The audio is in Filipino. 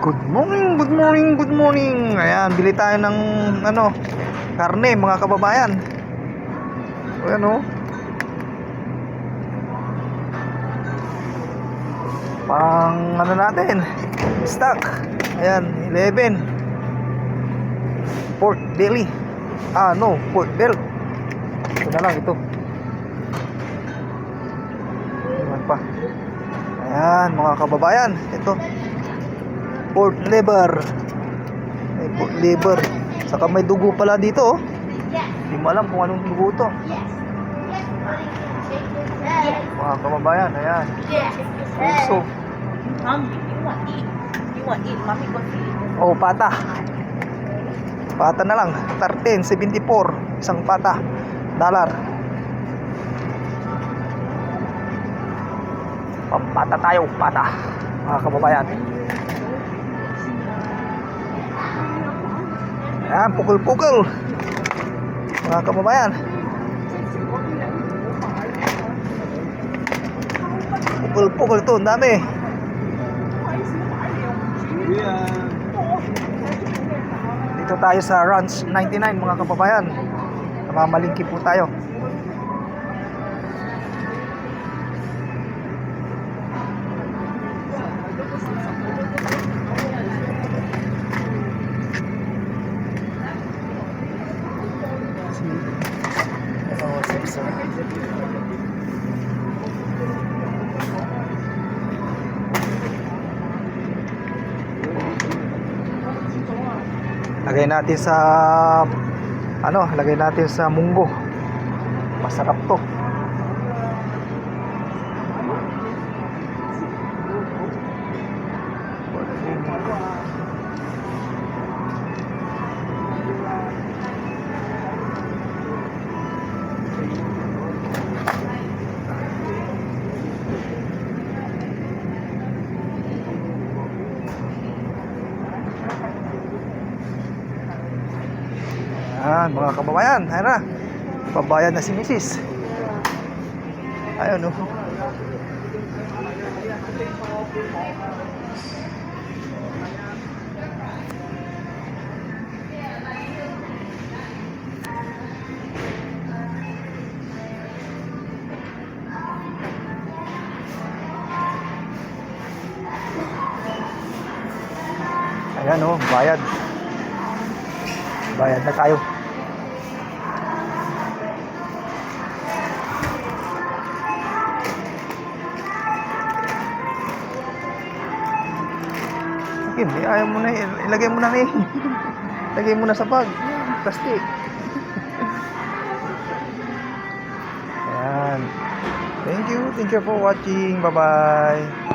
Good morning, good morning, good morning. Ayan, bili tayo ng karne mga kababayan. Ayan o. Pang natin, stock. Ayan, 11. Pork belly. Pork belt. Ito na lang ito. Ayan pa. Ayan mga kababayan, ito. Pork liver. May pork liver. Saka may dugo pala dito, oh. Hindi mo alam kung anong dugo to. Mga kababayan, ayan. Puso. Oh, pata. Pata na lang. 13.74. Isang pata. $1. Pampata tayo, pata. Mga kababayan. Ayan, pukul-pukul. Mga kababayan. Pukul-pukul to, ang dami. Dito tayo sa Ranch 99 mga kababayan. Namamalingki po tayo. Lagay natin sa munggo. Masarap to. Ayan, mga kababayan, ayan na. Babayad na si Mrs. Ayun, oh. Ayan, oh, bayad. Bayad na tayo. Hindi, ayaw mo na, ilagay mo na ilagay mo na sa bag. Plastic. Ayan. Thank you for watching. Bye bye.